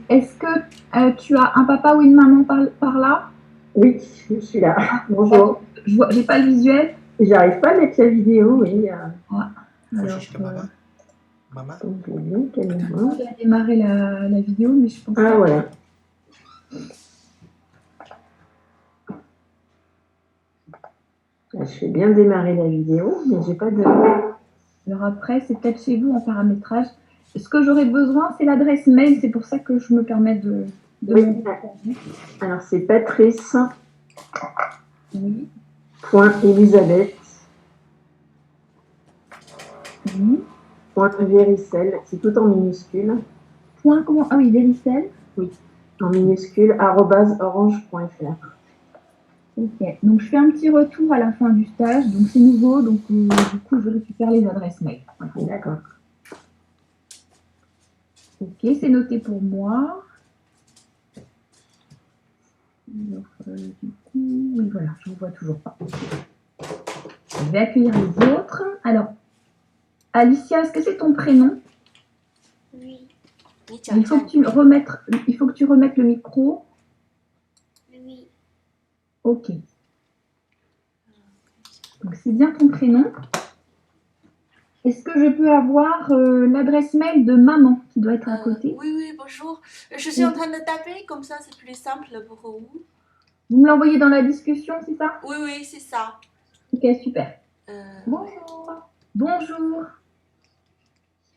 Est-ce que tu as un papa ou une maman par là? Oui, je suis là. Bonjour. J'ai pas le visuel. J'arrive pas à mettre la vidéo, oui. Ah, alors, Maman. on a démarré la vidéo, mais je pense Ah, pas. voilà. Je fais bien démarrer la vidéo, mais j'ai pas de... Alors après, c'est peut-être chez vous en paramétrage. Ce que j'aurais besoin, c'est l'adresse mail. C'est pour ça que je me permets de oui. Alors, c'est Patrice. Oui. .Elisabeth. Oui. .Véricel. C'est tout en minuscule. Point comment? Ah oui, Véricel. Oui, en minuscule, @orange.fr. Ok, donc je fais un petit retour à la fin du stage, donc c'est nouveau, donc du coup je récupère les adresses mail. Voilà. D'accord. Ok, c'est noté pour moi. Alors, du coup, oui voilà, je ne vois toujours pas. Je vais accueillir les autres. Alors, Alicia, est-ce que c'est ton prénom? Oui. Il faut que tu remettes le micro. Oui. Ok. Donc c'est bien ton prénom. Est-ce que je peux avoir l'adresse mail de maman qui doit être à côté? Oui, bonjour. Je suis en train de taper, comme ça c'est plus simple pour vous. Vous me l'envoyez dans la discussion, c'est ça? Oui, c'est ça. Ok, super. Bonjour. Bonjour.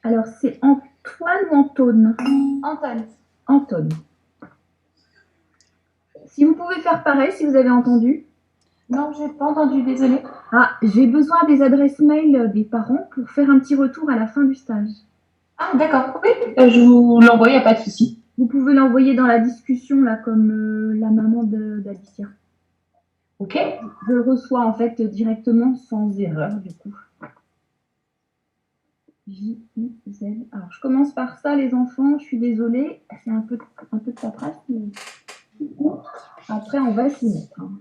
Alors, c'est Antoine ou Antone? Antoine. Antoine. Si vous pouvez faire pareil, si vous avez entendu. Non, j'ai pas entendu, désolée. Ah, j'ai besoin des adresses mail des parents pour faire un petit retour à la fin du stage. Ah, d'accord. Oui, je vous l'envoie, il n'y a pas de souci. Vous pouvez l'envoyer dans la discussion, là, comme la maman d'Alicia. Ok. Je le reçois, en fait, directement, sans erreur, du coup. J-I-Z. Alors, je commence par ça, les enfants. Je suis désolée. C'est un peu de paperasse, mais... Après, on va s'y mettre. Hein.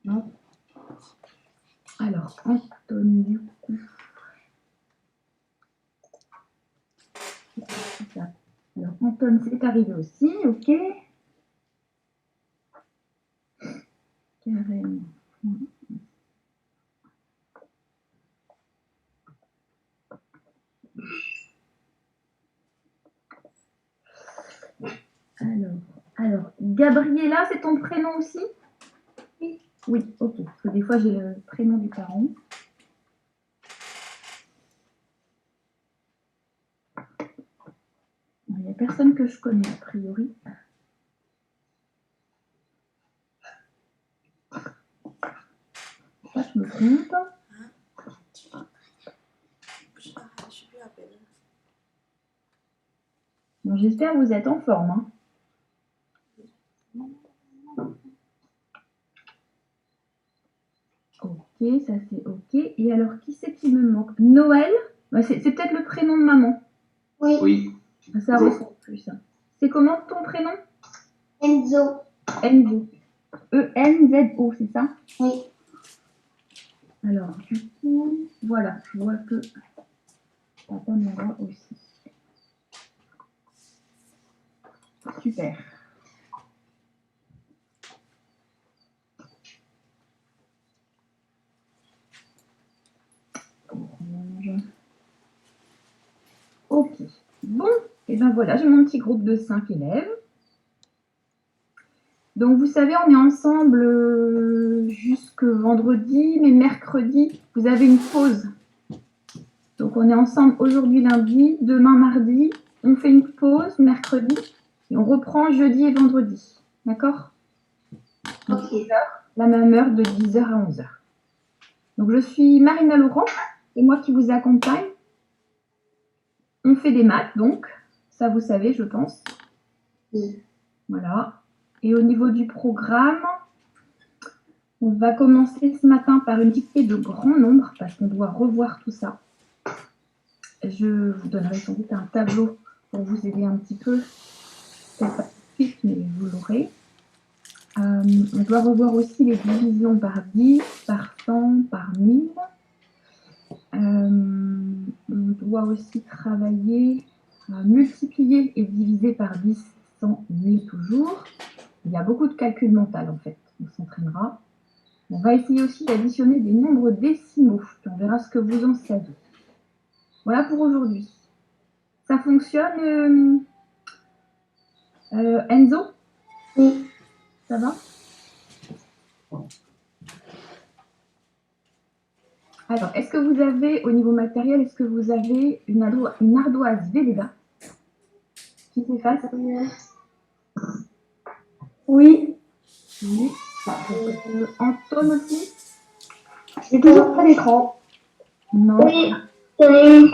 Non. Alors, Antoine, du coup. Alors, Antoine, c'est arrivé aussi, ok. Carrément. Alors, Gabriella, c'est ton prénom aussi? Oui. Oui, ok. Parce que des fois, j'ai le prénom du parent. Il n'y a personne que je connais, a priori. Ça, je me trompe. Bon, j'espère que vous êtes en forme. Hein. Ok, ça c'est ok. Et alors, qui c'est qui me manque? Noël? Bah, c'est peut-être le prénom de maman. Oui. Ça ressemble plus. Hein. C'est comment ton prénom? Enzo. Enzo. E-N-Z-O, c'est ça? Oui. Alors, du coup, voilà, je vois que papa m'envoie aussi. Super. Ok. Bon, et ben voilà, j'ai mon petit groupe de 5 élèves. Donc, vous savez, on est ensemble jusque vendredi, mais mercredi, vous avez une pause. Donc, on est ensemble aujourd'hui lundi, demain mardi. On fait une pause mercredi et on reprend jeudi et vendredi. D'accord? Ok. La même heure de 10h à 11h. Donc, je suis Marina Laurent, c'est moi qui vous accompagne. On fait des maths, donc, ça vous savez, je pense. Oui. Voilà. Et au niveau du programme, on va commencer ce matin par une dictée de grand nombre, parce qu'on doit revoir tout ça. Je vous donnerai sans doute un tableau pour vous aider un petit peu. Peut-être pas tout de suite, mais vous l'aurez. On doit revoir aussi les divisions par 10, par 100, par 1000. on doit aussi travailler à multiplier et diviser par 10, 100, 1000 toujours. Il y a beaucoup de calcul mental en fait, on s'entraînera. On va essayer aussi d'additionner des nombres décimaux, puis on verra ce que vous en savez. Voilà pour aujourd'hui. Ça fonctionne, Enzo? Oui. Ça va? Alors, est-ce que vous avez, au niveau matériel, est-ce que vous avez une ardoise Velleda qui s'efface? Oui. Oui. Anton aussi? J'ai toujours pas d'écran. Non. Oui. Oui.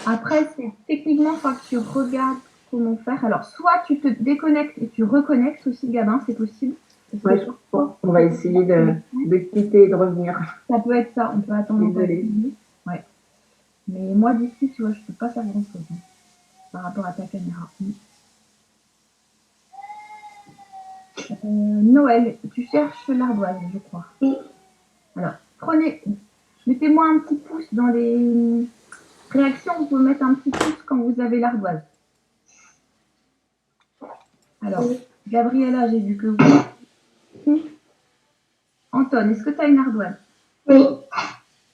Après, c'est techniquement, il faut que tu regardes comment faire. Alors, soit tu te déconnectes et tu reconnectes aussi, Gabin, c'est possible. Ouais, on va essayer de quitter et de revenir. Ça peut être ça, on peut attendre encore Désolée. 10 minutes. Ouais. Mais moi, d'ici, tu vois, je peux pas faire grand-chose hein, par rapport à ta caméra. Noël, tu cherches l'ardoise, je crois. Oui. Alors, mettez-moi un petit pouce dans les réactions. Vous pouvez mettre un petit pouce quand vous avez l'ardoise. Alors, Gabriella, j'ai vu que vous. Anton, est-ce que tu as une ardoise? Oui.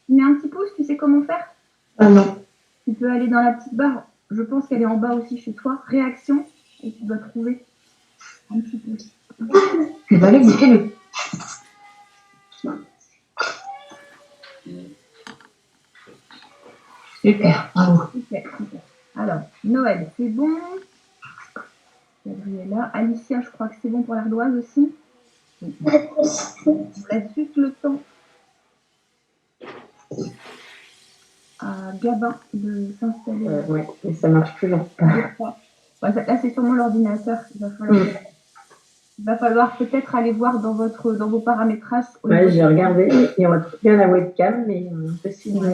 Tu mets un petit pouce, tu sais comment faire? Ah non. Tu peux aller dans la petite barre. Je pense qu'elle est en bas aussi chez toi. Réaction. Et tu dois trouver un petit pouce. Vas-y, fais-le. Super, bravo. Super, super. Alors, Noël, c'est bon. Gabriella. Alicia, je crois que c'est bon pour l'ardoise aussi. Oui. On laisse juste le temps à Gabin de s'installer. Ouais, mais ça marche toujours pas. Ouais, là, c'est sûrement l'ordinateur. Il va falloir peut-être aller voir dans vos paramétrages. Ouais, j'ai regardé et on trouve bien la webcam, mais impossible.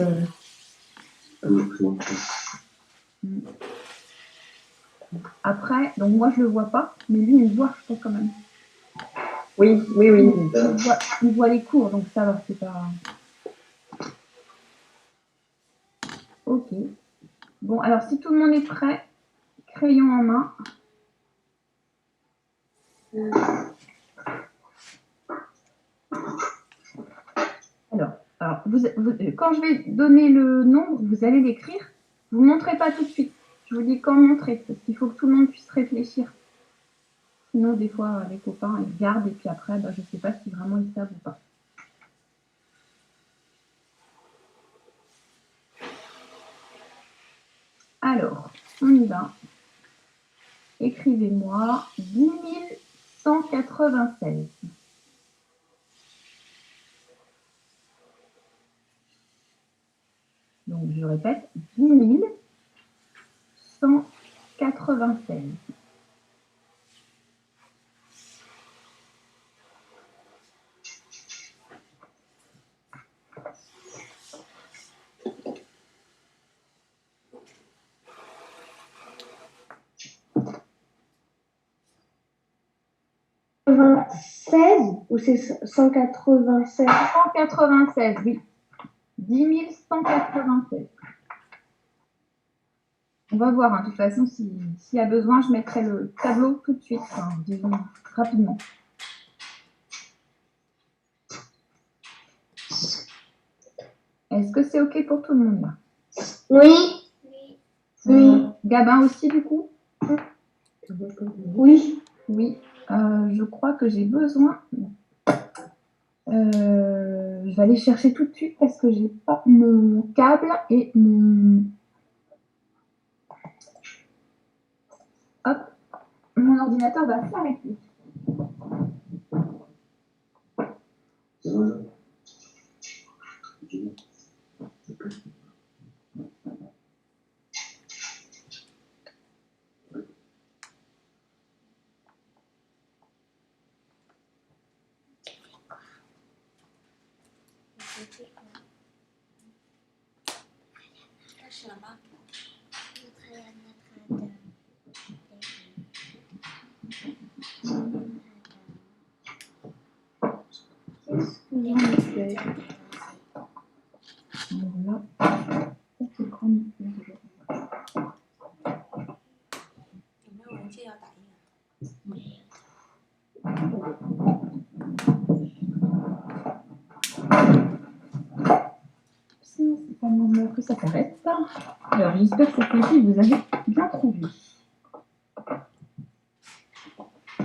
Après, donc moi je le vois pas, mais lui il me voit, je pense quand même. Oui. Il voit les cours, donc ça va, c'est pas. Ok. Bon, alors si tout le monde est prêt, crayon en main. Alors quand je vais donner le nombre, vous allez l'écrire. Vous ne montrez pas tout de suite. Je vous dis quand montrer, parce qu'il faut que tout le monde puisse réfléchir. Sinon, des fois, les copains, ils regardent et puis après, je ne sais pas si vraiment ils savent ou pas. Alors, on y va. Écrivez-moi 10 196. Donc, je répète, 10 196. Ou c'est 196? 196, oui. 10 196. On va voir, hein. De toute façon, s'il y a besoin, je mettrai le tableau tout de suite, enfin, disons rapidement. Est-ce que c'est OK pour tout le monde là? Oui. Gabin aussi, du coup? Oui. Oui. Je crois que j'ai besoin. Je vais aller chercher tout de suite parce que j'ai pas mon câble et mon. Hop, mon ordinateur va s'arrêter. Voilà. Ça, c'est chronique. que ça s'arrête. Alors, j'espère que cette fois-ci, vous avez bien trouvé.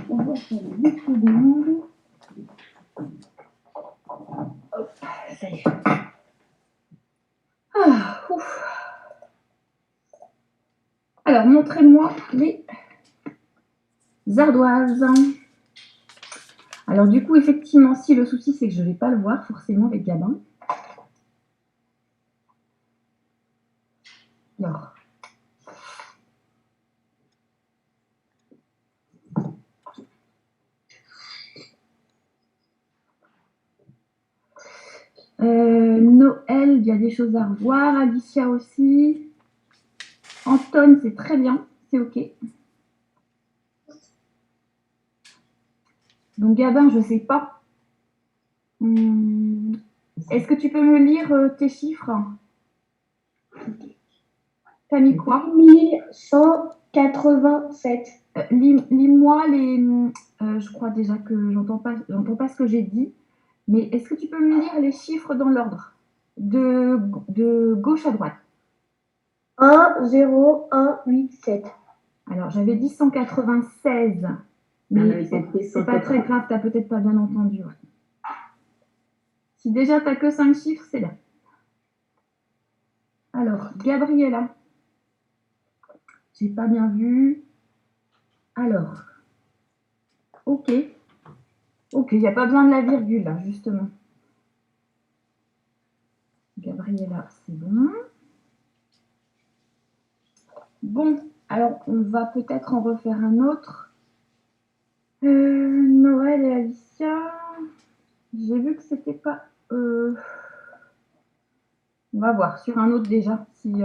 On va faire 10 secondes. Hop, ça y est. Ah, ouf. Alors, montrez-moi les ardoises. Alors, du coup, effectivement, si le souci, c'est que je ne vais pas le voir forcément avec Gabin. Alors, Noël, il y a des choses à revoir. Alicia aussi. Anton, c'est très bien. C'est OK. Donc, Gabin, je ne sais pas. Est-ce que tu peux me lire tes chiffres? T'as mis quoi? 1187. Lis-moi les... je crois déjà que j'entends pas ce que j'ai dit. Mais est-ce que tu peux me lire les chiffres dans l'ordre de gauche à droite? 1, 0, 1, 8, 7. Alors, j'avais dit 196. Mais c'est pas très grave, t'as peut-être pas bien entendu. Ouais. Si déjà t'as que 5 chiffres, c'est bien. Alors, Gabriella. J'ai pas bien vu. Alors, OK. OK, il n'y a pas besoin de la virgule, là, justement. Gabriella, c'est bon. Bon, alors, on va peut-être en refaire un autre. Noël et Alicia. J'ai vu que c'était pas... On va voir sur un autre déjà, si,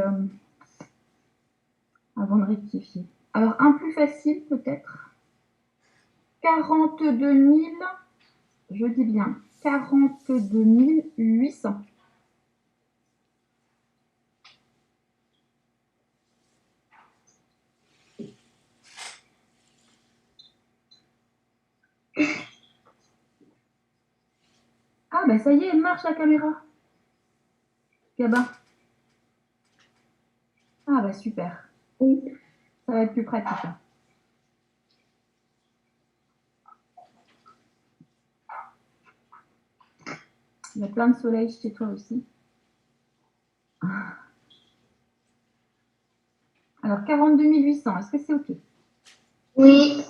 avant de rectifier. Alors, un plus facile peut-être. 42 000, je dis bien, 42 800. Ah, ben ça y est, elle marche la caméra. Gabin. Ah, bah super. Oui. Ça va être plus pratique. Hein. Il y a plein de soleil chez toi aussi. Alors, 42 800, est-ce que c'est OK? Oui.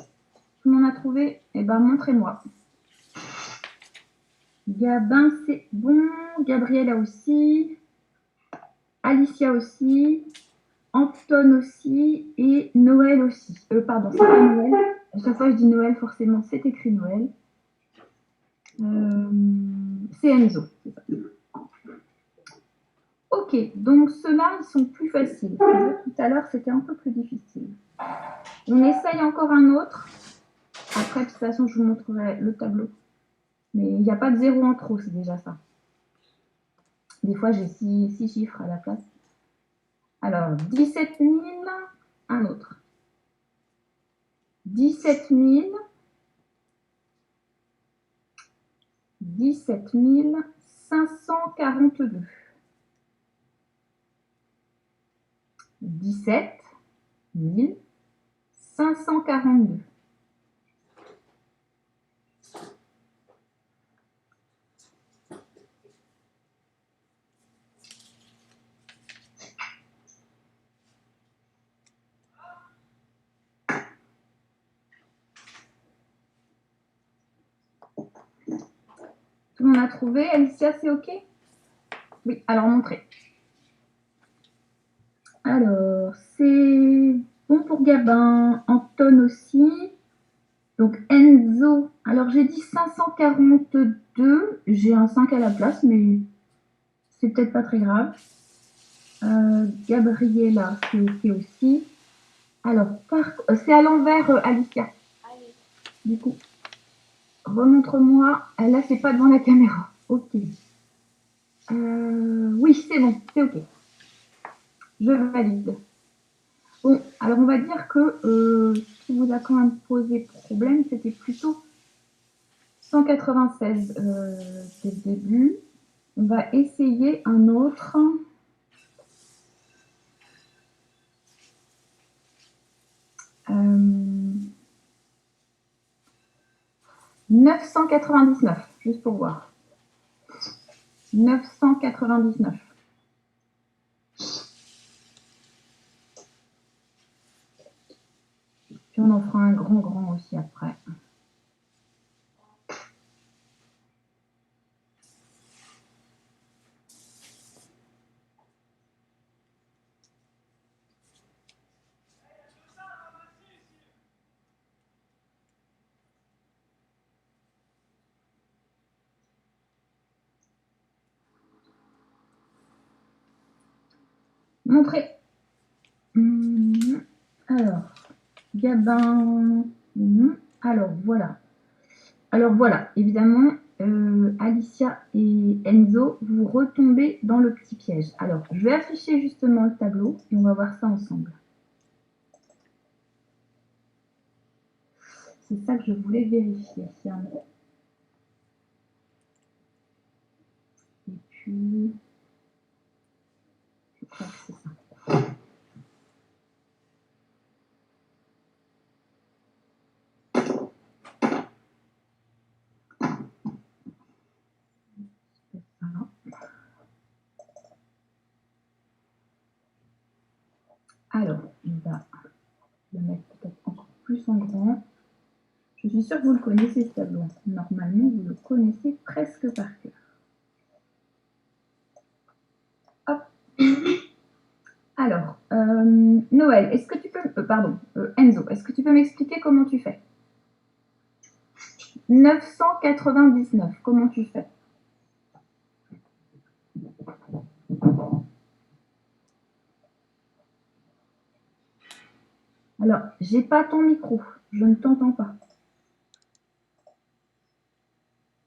Tout le monde a trouvé? Eh bien, montrez-moi. Gabin, c'est bon. Gabriella aussi. Alicia aussi. Anton aussi. Et Noël aussi. Pardon, c'est pas Noël. À chaque fois, je dis Noël, forcément, c'est écrit Noël. C'est Enzo. C'est ça. Ok, donc ceux-là, ils sont plus faciles. Tout à l'heure, c'était un peu plus difficile. On essaye encore un autre. Après, de toute façon, je vous montrerai le tableau. Mais il n'y a pas de zéro en trop, c'est déjà ça. Des fois, j'ai 6 chiffres à la place. Alors, 17 000, un autre. 17 000. 17 542. 17 542. Tout le monde a trouvé? Alicia, c'est OK? Oui, alors montrez. Alors, c'est bon pour Gabin, Anton aussi. Donc Enzo, alors j'ai dit 542, j'ai un 5 à la place, mais c'est peut-être pas très grave. Gabriella, c'est OK aussi. Alors, c'est à l'envers, Alicia. Allez. Du coup, remontre-moi. Là, c'est pas devant la caméra. OK. Oui, c'est bon, c'est OK. Je valide. Bon, alors on va dire que ce qui vous a quand même posé problème, c'était plutôt 196 dès le début. On va essayer un autre. 999, juste pour voir. 999. Puis on en fera un grand aussi après. Montrer. Alors, Gabin. Alors, voilà. Alors, voilà. Évidemment, Alicia et Enzo, vous retombez dans le petit piège. Alors, je vais afficher justement le tableau et on va voir ça ensemble. C'est ça que je voulais vérifier. Et puis, je crois que c'est ça. Voilà. Alors, on va le mettre peut-être encore plus en grand. Je suis sûre que vous le connaissez ce tableau. Normalement, vous le connaissez presque par cœur. Hop. Alors, Noël, est-ce que tu peux... Enzo, est-ce que tu peux m'expliquer comment tu fais? 999, comment tu fais? Alors, j'ai pas ton micro, je ne t'entends pas.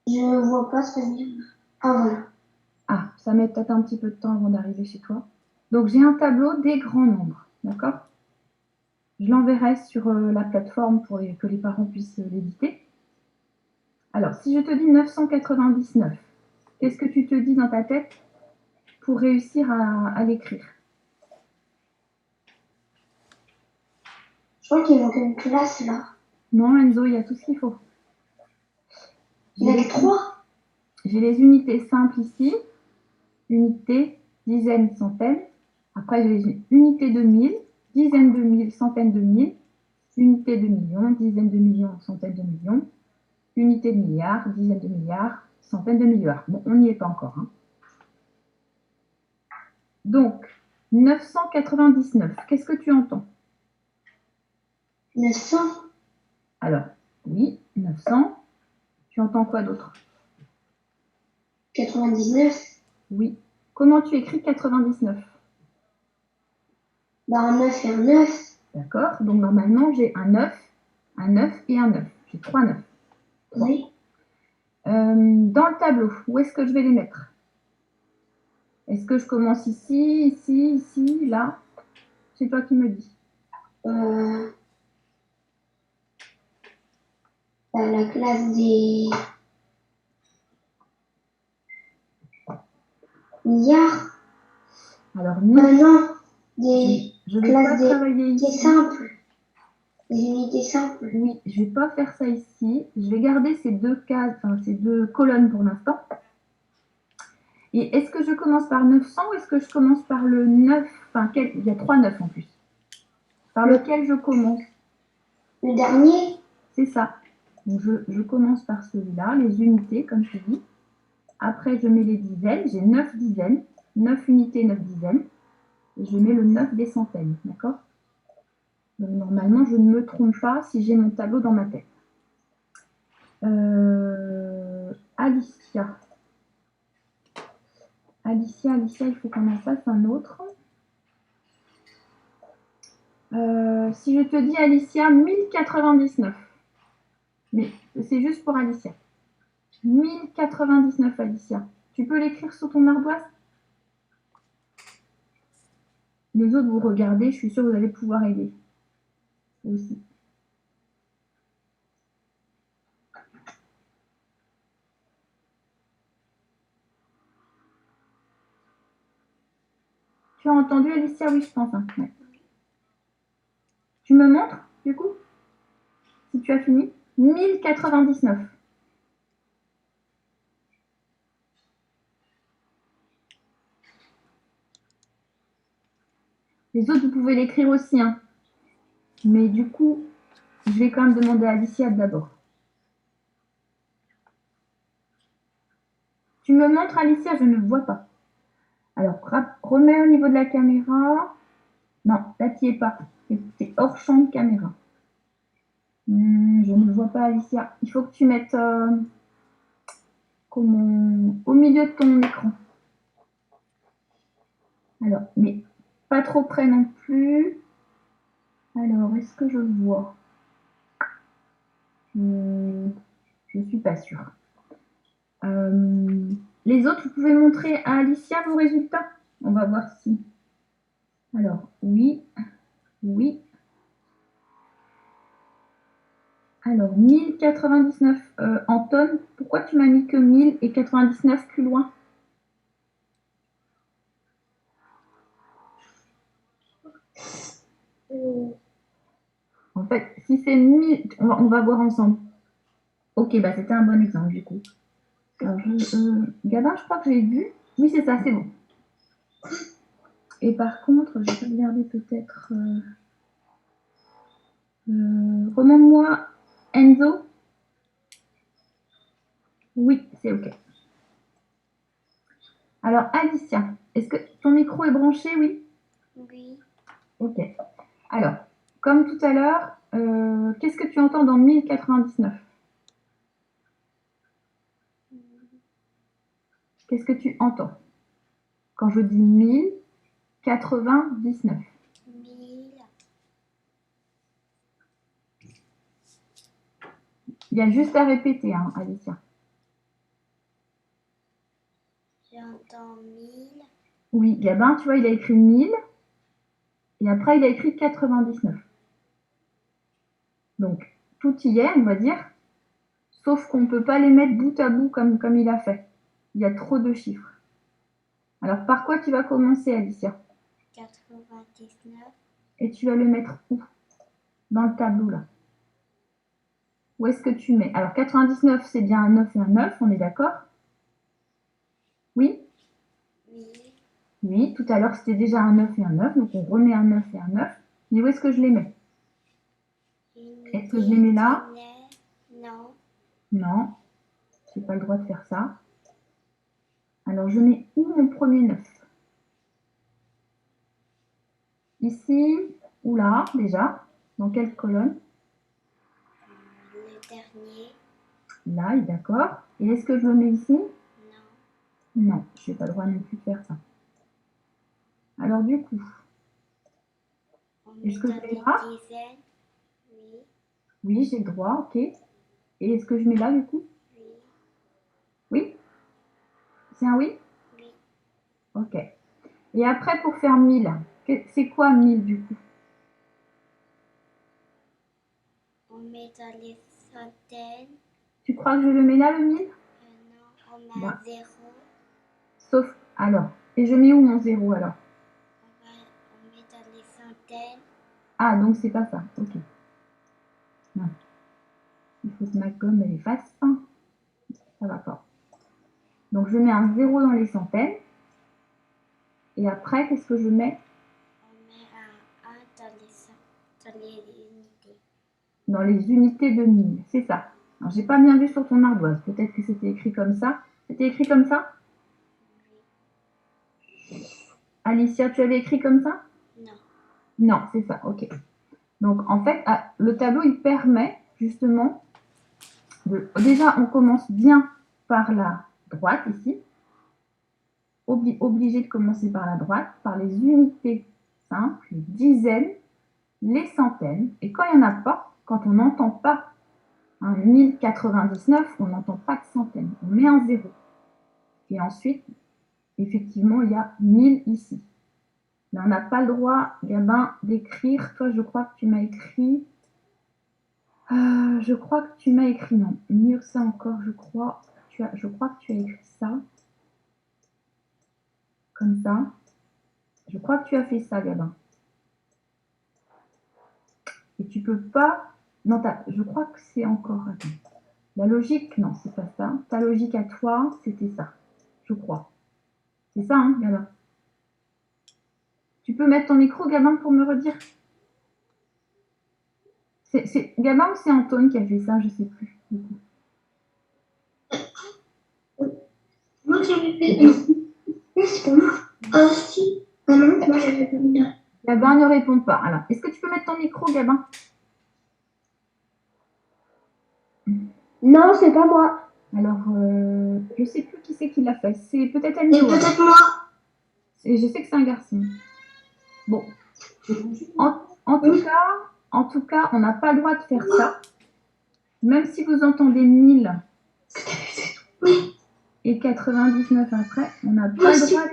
Je vois pas ce livre. Ah, voilà. Ah, ça met peut-être un petit peu de temps avant d'arriver chez toi. Donc, j'ai un tableau des grands nombres, d'accord? Je l'enverrai sur la plateforme pour que les parents puissent l'éditer. Alors, si je te dis 999, qu'est-ce que tu te dis dans ta tête pour réussir à l'écrire? Je crois qu'il manque une classe là. Non, Enzo, il y a tout ce qu'il faut. Il y a les 3. J'ai les unités simples ici. Unité, dizaines, centaines. Après, j'ai les unités de mille, dizaines de mille, centaines de mille. Unité de millions, dizaines de millions, centaines de millions. Unité de milliards, dizaines de milliards, centaines de milliards. Bon, on n'y est pas encore. Hein. Donc, 999, qu'est-ce que tu entends? 900. Alors, oui, 900. Tu entends quoi d'autre? 99. Oui. Comment tu écris 99? Bah, un 9 et un 9. D'accord. Donc, normalement, j'ai un 9 et un 9. J'ai 3 9. Oui. Dans le tableau, où est-ce que je vais les mettre? Est-ce que je commence ici, ici, ici, là? C'est toi qui me dis. La classe des milliards. Alors, non, des je vais classes pas travailler des ici. simples. Des unités simples. Oui, je vais pas faire ça ici. Je vais garder ces deux cases, enfin ces deux colonnes pour l'instant. Et est-ce que je commence par 900 ou est-ce que je commence par le 9? Enfin, il y a 3 9 en plus. Par lequel je commence? Le dernier? C'est ça. Donc, je commence par celui-là, les unités, comme tu dis. Après, je mets les dizaines. J'ai 9 dizaines. 9 unités, 9 dizaines. Et je mets le 9 des centaines. D'accord? Donc, normalement, je ne me trompe pas si j'ai mon tableau dans ma tête. Alicia. Alicia, il faut qu'on en fasse un autre. Si je te dis Alicia, 1099. Mais c'est juste pour Alicia. 1099, Alicia. Tu peux l'écrire sur ton ardoise? Les autres, vous regardez, je suis sûre que vous allez pouvoir aider. Aussi. Tu as entendu, Alicia? Oui, je pense. Hein. Ouais. Tu me montres, du coup? Si tu as fini, 1099. Les autres, vous pouvez l'écrire aussi, hein. Mais du coup, je vais quand même demander à Alicia d'abord. Tu me montres, Alicia, je ne vois pas. Alors, remets au niveau de la caméra. Non, là, tu n'y es pas. C'est hors champ de caméra. Je ne vois pas, Alicia. Il faut que tu mettes au milieu de ton écran. Alors, mais pas trop près non plus. Alors, est-ce que je vois? Je ne suis pas sûre. Les autres, vous pouvez montrer à Alicia vos résultats? On va voir si. Alors, oui, oui. Alors, 1099 en tonnes. Pourquoi tu m'as mis que 1000 et 99 plus loin? En fait, si c'est 1000, on va voir ensemble. Ok, bah c'était un bon exemple du coup. Alors, Gabin, je crois que j'ai vu. Oui, c'est ça, c'est bon. Et par contre, je vais regarder peut-être. Remonte-moi Enzo. Oui, c'est ok. Alors, Alicia, est-ce que ton micro est branché? Oui. Oui. Ok. Alors, comme tout à l'heure, qu'est-ce que tu entends dans 1099? Qu'est-ce que tu entends quand je dis 1099? 1000. Il y a juste à répéter, hein, Alicia. J'entends 1000. Oui, Gabin, tu vois, il a écrit 1000 et après il a écrit 99. Donc, tout y est, on va dire, sauf qu'on ne peut pas les mettre bout à bout comme il a fait. Il y a trop de chiffres. Alors, par quoi tu vas commencer, Alicia? 99. Et tu vas le mettre où? Dans le tableau, là. Où est-ce que tu mets? Alors, 99, c'est bien un 9 et un 9, on est d'accord? Oui? Oui. Oui, tout à l'heure, c'était déjà un 9 et un 9, donc on remet un 9 et un 9. Mais où est-ce que je les mets? Est-ce que je les mets là? Non. Non, je n'ai pas le droit de faire ça. Alors, je mets où mon premier 9? Ici ou là, déjà? Dans quelle colonne? Le dernier. Là, d'accord. Et est-ce que je le mets ici? Non. Non, je n'ai pas le droit non plus de faire ça. Alors, du coup, On est-ce met que dans je mets les là? dizaines. Oui. Oui, j'ai le droit, ok. Et est-ce que je mets là, du coup? Oui. Oui? C'est un oui? Oui. Ok. Et après, pour faire 1000, c'est quoi 1000 du coup? On met dans les centaines. Tu crois que je le mets là, le 1000? Non. On met Bah, un 0. sauf, alors, et je mets où mon 0 alors? On met dans les centaines. Ah, donc c'est pas ça, ok. Non. Il faut que ma gomme elle efface. Ça va pas. Donc je mets un 0 dans les centaines. Et après, qu'est-ce que je mets? On met un 1 dans les unités. Dans les unités de 1000, c'est ça. Alors, j'ai pas bien vu sur ton ardoise. Peut-être que c'était écrit comme ça. C'était écrit comme ça? Alicia, tu avais écrit comme ça? Non. Non, c'est ça, ok. Donc en fait, le tableau, il permet justement de... Déjà, on commence bien par la droite ici. Obligé de commencer par la droite, par les unités simples, les dizaines, les centaines. Et quand il n'y en a pas, quand on n'entend pas un 1099, on n'entend pas de centaines. On met un zéro. Et ensuite, effectivement, il y a 1000 ici. Mais on n'a pas le droit, Gabin, d'écrire. Toi, je crois que tu m'as écrit... je crois que tu m'as écrit, non, mieux que ça encore, je crois que tu as écrit ça, comme ça. Je crois que tu as fait ça, Gabin. Et tu peux pas Non, je crois que c'est encore... Attends. La logique, non, c'est pas ça. Ta logique à toi, c'était ça, je crois. C'est ça, hein, Gabin? Tu peux mettre ton micro, Gabin, pour me redire? C'est Gabin ou c'est Antoine qui a fait ça? Je sais plus. Moi, j'avais fait ah, si. Ah non, moi, j'avais fait une. Gabin ne répond pas. Alors, est-ce que tu peux mettre ton micro, Gabin? Non, c'est pas moi. Alors, je sais plus qui c'est qui l'a fait. C'est peut-être C'est Enzo. peut-être moi. Je sais que c'est un garçon. Bon. En tout cas, on n'a pas le droit de faire ça. Même si vous entendez 1000 et 99 après, on n'a pas le droit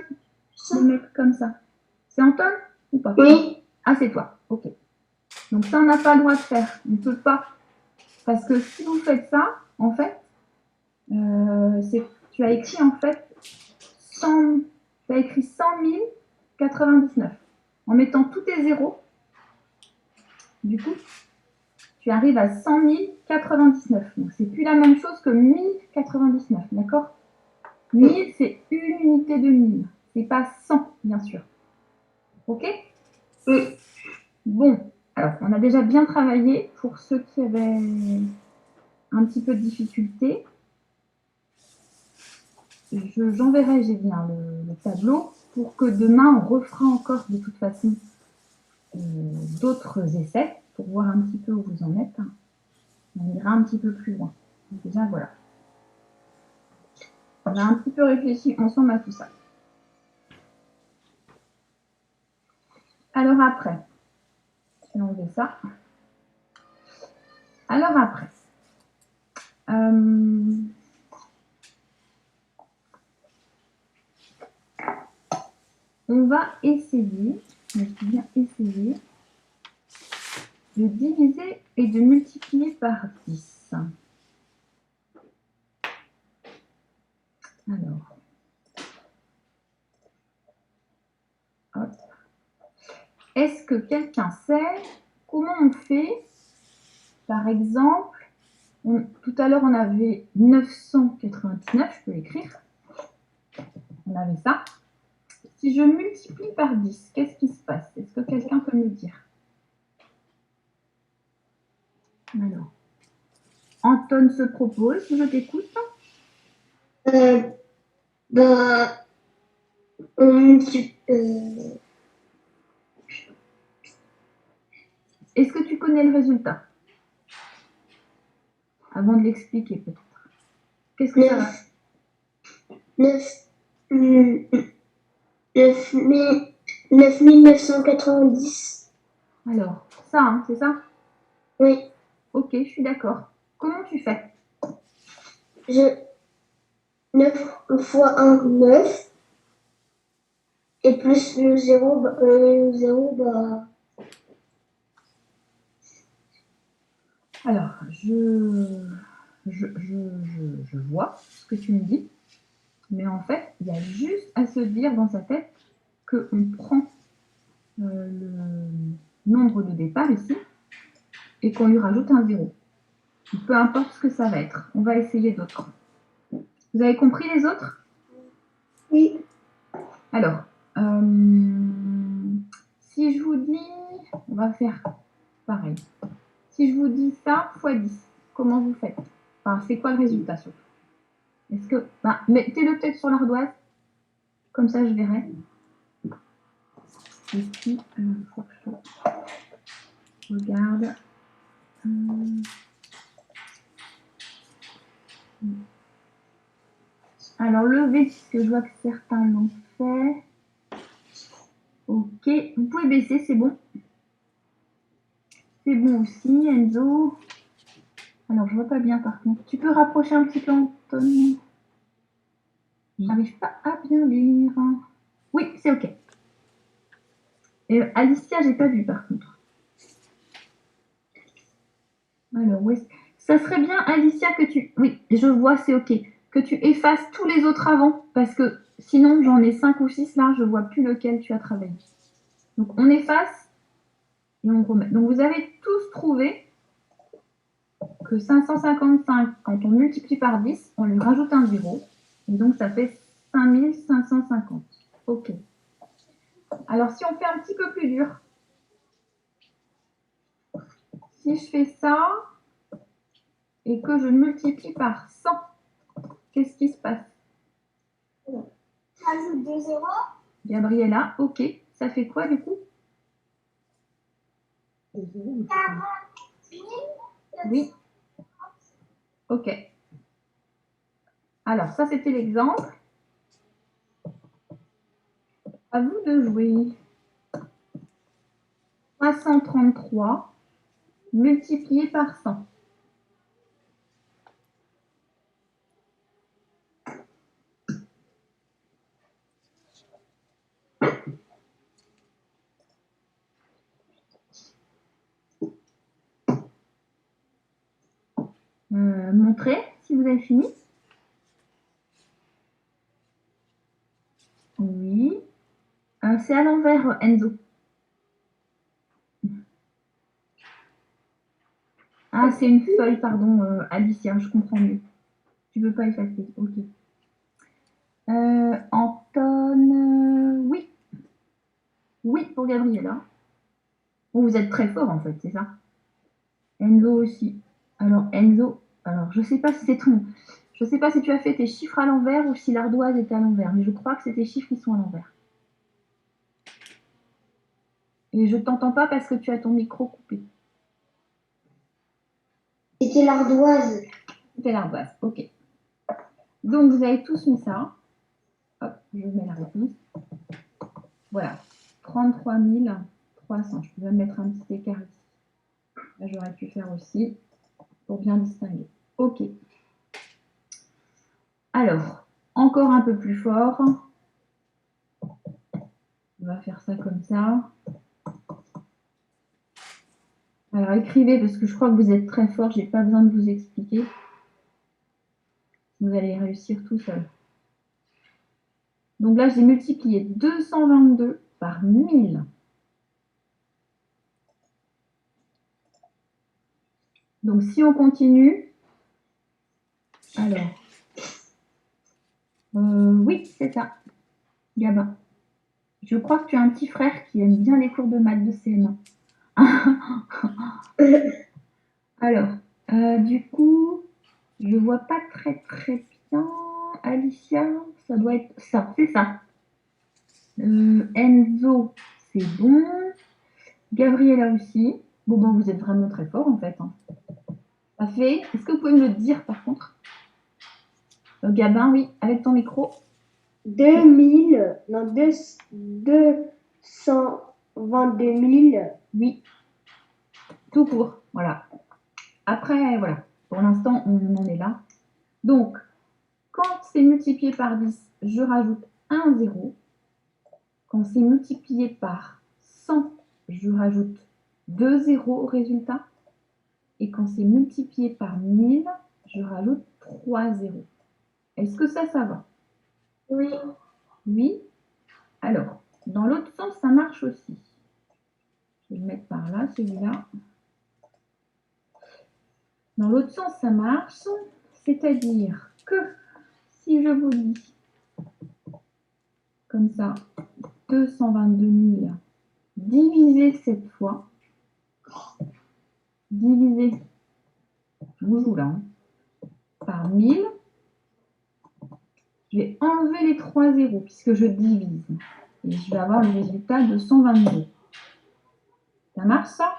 de mettre comme ça. C'est Anton ou pas? Oui. Ah, c'est toi. Ok. Donc ça, on n'a pas le droit de faire. On ne peut pas. Parce que si vous faites ça, en fait, tu as écrit en fait 100, tu as écrit 100 099. En mettant tous tes zéros, du coup, tu arrives à 100 099. Donc, c'est plus la même chose que 1099, d'accord? 1000, c'est une unité de 1000. C'est pas 100, bien sûr. Ok? Bon, alors, on a déjà bien travaillé pour ceux qui avaient un petit peu de difficulté. J'enverrai, j'ai bien le tableau pour que demain, on refera encore de toute façon d'autres essais pour voir un petit peu où vous en êtes. On ira un petit peu plus loin. Donc déjà, voilà. On a un petit peu réfléchi ensemble à tout ça. Alors après, je vais enlever ça. Alors après, on va essayer, je dis bien essayer, de diviser et de multiplier par 10. Alors, hop. Est-ce que quelqu'un sait comment on fait, par exemple, tout à l'heure on avait 999, je peux l'écrire, on avait ça. Si je multiplie par 10, qu'est-ce qui se passe? Est-ce que quelqu'un peut me dire? Alors, Anton se propose, je t'écoute. Est-ce que tu connais le résultat? Avant de l'expliquer peut-être. Qu'est-ce que ça va? 9990. Alors, ça, hein, c'est ça? Oui. Ok, je suis d'accord. Comment tu fais? 9 fois 1, 9. Et plus le 0, Alors, je vois ce que tu me dis, mais en fait, il y a juste à se dire dans sa tête qu'on prend le nombre de départ ici et qu'on lui rajoute un 0. Peu importe ce que ça va être. On va essayer d'autres. Vous avez compris les autres? Oui. Alors, si je vous dis, on va faire pareil. Si je vous dis ça fois 10, comment vous faites? Enfin, c'est quoi le résultat surtout? Est-ce que, mettez-le peut-être sur l'ardoise, comme ça je verrai. Et puis, il faut que je regarde. Alors, lever, puisque je vois que certains l'ont fait. Ok, vous pouvez baisser, c'est bon. C'est bon aussi, Enzo. Alors, je vois pas bien par contre. Tu peux rapprocher un petit peu, Anthony? J'arrive pas à bien lire. Oui, c'est ok. Et Alicia, j'ai pas vu par contre. Alors, où est-ce... Ça serait bien, Alicia, que tu... Oui, je vois, c'est ok. Que tu effaces tous les autres avant, parce que sinon, j'en ai 5 ou 6 là, je vois plus lequel tu as travaillé. Donc, on efface et on remet. Donc, vous avez tous trouvé que 555, quand on multiplie par 10, on lui rajoute un 0. Et donc, ça fait 5550. OK. Alors, si on fait un petit peu plus dur, si je fais ça et que je multiplie par 100, qu'est-ce qui se passe? Rajoute 2 zéros. Gabriella, OK. Ça fait quoi du coup? 40 000. Oui. OK. Alors, ça, c'était l'exemple. À vous de jouer. 333 multiplié par 100. Montrez si vous avez fini. Oui. C'est à l'envers, Enzo. Ah, c'est une feuille, pardon, Alicia, je comprends mieux. Tu ne veux pas effacer, ok. Anton, oui. Oui, pour Gabriella. Bon, vous êtes très fort, en fait, c'est ça. Enzo aussi. Alors, Enzo, alors, je ne sais pas si c'est ton... Je ne sais pas si tu as fait tes chiffres à l'envers ou si l'ardoise est à l'envers, mais je crois que c'est tes chiffres qui sont à l'envers. Et je ne t'entends pas parce que tu as ton micro coupé. C'était l'ardoise. C'était l'ardoise, ok. Donc, vous avez tous mis ça. Hop, je mets la réponse. Voilà, 33 300. Je peux même mettre un petit écart ici. Là, j'aurais pu faire aussi pour bien distinguer. Ok. Alors, encore un peu plus fort. On va faire ça comme ça. Alors, écrivez parce que je crois que vous êtes très fort. Je n'ai pas besoin de vous expliquer. Vous allez réussir tout seul. Donc là, j'ai multiplié 222 par 1000. Donc, si on continue, alors, oui, c'est ça, Gabin. Je crois que tu as un petit frère qui aime bien les cours de maths de CM1. Alors, du coup, je ne vois pas très bien. Alicia, ça doit être ça, c'est ça. Enzo, c'est bon. Gabriella aussi. Bon, ben, vous êtes vraiment très fort en fait. Hein. Ça fait. Est-ce que vous pouvez me le dire par contre? Gabin, oui, avec ton micro. 222 000. Oui, tout court, voilà. Après, voilà, pour l'instant, on en est là. Donc, quand c'est multiplié par 10, je rajoute un 0. Quand c'est multiplié par 100, je rajoute 2 zéros au résultat. Et quand c'est multiplié par 1000, je rajoute 3 zéros. Est-ce que ça va? Oui. Oui. Alors, dans l'autre sens, ça marche aussi. Je vais le mettre par là, celui-là. Dans l'autre sens, ça marche. C'est-à-dire que si je vous dis comme ça, 222 000 divisé cette fois, divisé, je vous joue là, hein, par 1000, je vais enlever les 3 zéros puisque je divise. Et je vais avoir le résultat de 122. Ça marche ça?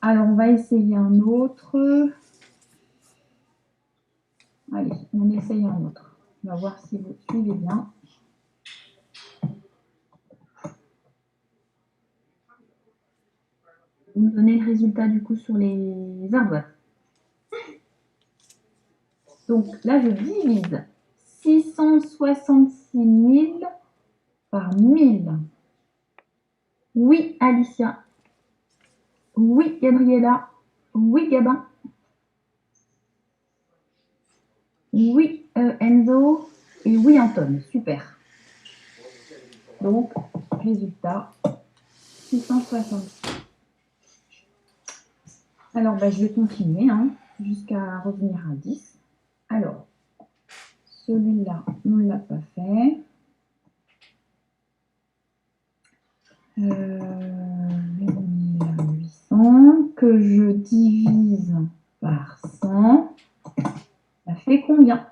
Alors, on va essayer un autre. Allez, on essaye un autre. On va voir si vous suivez bien. Vous me donnez le résultat du coup sur les ardoises. Donc là, je divise 666 000 par 1000. Oui, Alicia. Oui, Gabriella. Oui, Gabin. Oui, Enzo. Et oui, Anton. Super. Donc, résultat, 666. Alors, je vais continuer jusqu'à revenir à 10. Alors, celui-là, on ne l'a pas fait. 800 que je divise par 100, ça fait combien?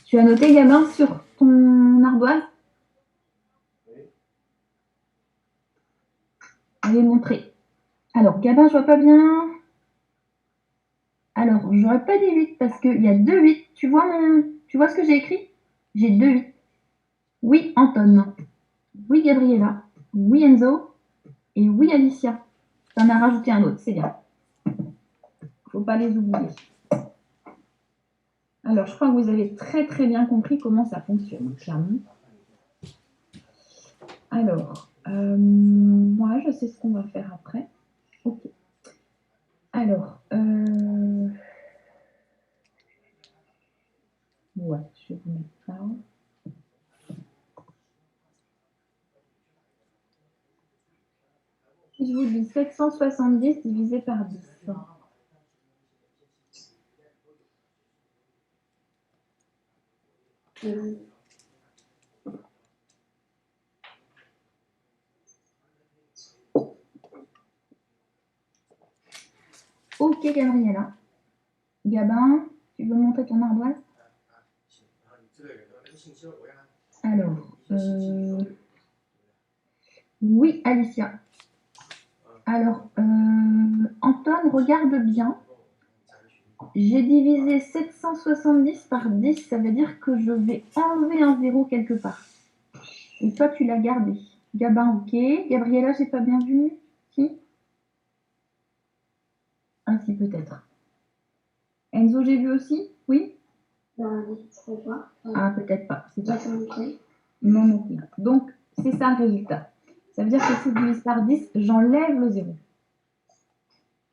Tu as noté, Gabin, sur ton ardoise? Allez, montrer. Alors, Gabin, je vois pas bien. Alors, j'aurais pas dit 8 parce qu'il y a 2 8. Tu vois ce que j'ai écrit? J'ai 2 8. Oui, Anton. Oui, Gabriella. Oui, Enzo. Et oui, Alicia. Tu en as rajouté un autre, c'est bien. Faut pas les oublier. Alors, je crois que vous avez très très bien compris comment ça fonctionne, clairement. Alors, moi, je sais ce qu'on va faire après. Ok. Alors, ouais, je vais vous mettre ça. Si je vous dis 770 divisé par 10. Ok, Gabriella. Gabin, tu veux montrer ton ardoise? Alors, oui, Alicia. Alors, Anton, regarde bien. J'ai divisé 770 par 10, ça veut dire que je vais enlever un zéro quelque part. Et toi, tu l'as gardé. Gabin, ok. Gabriella, j'ai pas bien vu. Si? Ah, si, peut-être. Enzo, j'ai vu aussi? Oui? Ah, peut-être pas. C'est pas ça. Non, non plus. Donc, c'est ça le résultat. Ça veut dire que si je divise par 10, j'enlève le zéro.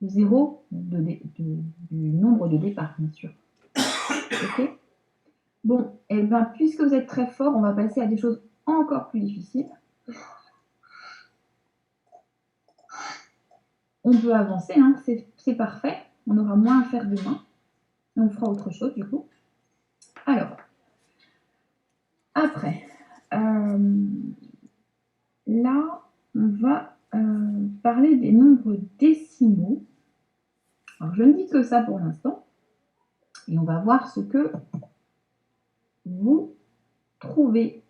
Le zéro du nombre de départ, bien sûr. Ok? Bon, et bien, puisque vous êtes très fort, on va passer à des choses encore plus difficiles. On peut avancer, c'est parfait. On aura moins à faire demain. On fera autre chose, du coup. Alors, après, là, on va parler des nombres décimaux. Alors, je ne dis que ça pour l'instant. Et on va voir ce que vous trouvez.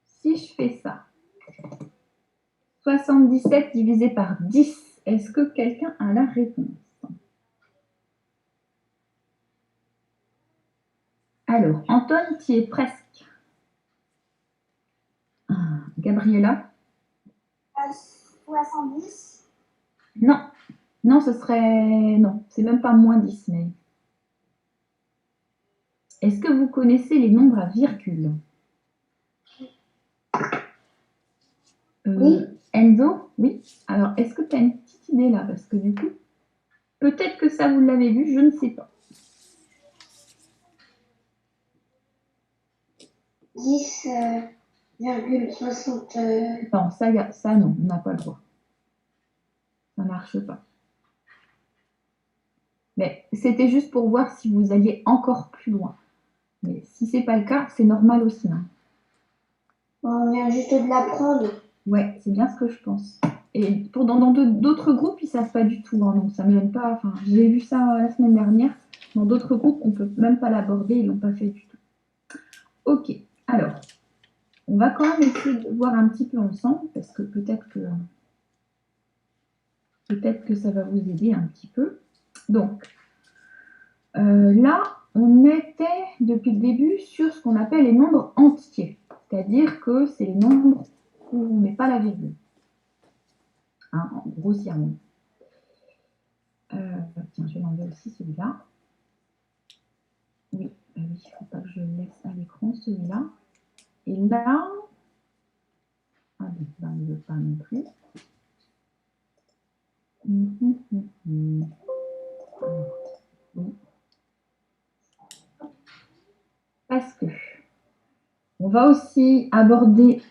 Si je fais ça, 77 divisé par 10, est-ce que quelqu'un a la réponse? Alors, Anton, tu y es presque. Gabriella? 70. Non. Non, ce serait... Non, c'est même pas moins 10, mais... Est-ce que vous connaissez les nombres à virgule? Oui. Enzo? Oui. Alors, est-ce que tu as une petite idée là? Parce que du coup, peut-être que ça, vous l'avez vu, je ne sais pas. 10,60. Non, ça non, on n'a pas le droit. Ça ne marche pas. Mais c'était juste pour voir si vous alliez encore plus loin. Mais si ce n'est pas le cas, c'est normal aussi. On vient juste de l'apprendre. Ouais, c'est bien ce que je pense. Et dans d'autres groupes, ils ne savent pas du tout. Donc ça ne me gêne pas. Enfin, j'ai vu ça la semaine dernière. Dans d'autres groupes, on ne peut même pas l'aborder. Ils ne l'ont pas fait du tout. Ok. Alors, on va quand même essayer de voir un petit peu ensemble parce que peut-être que ça va vous aider un petit peu. Donc, là, on était depuis le début sur ce qu'on appelle les nombres entiers. C'est-à-dire que c'est les nombres où on ne met pas la virgule. Grossièrement. Tiens, je vais l'enlever aussi celui-là. Oui, il ne faut pas que je le laisse à l'écran celui-là. Et là, il ne veut pas non plus. Oui. Parce que on va aussi aborder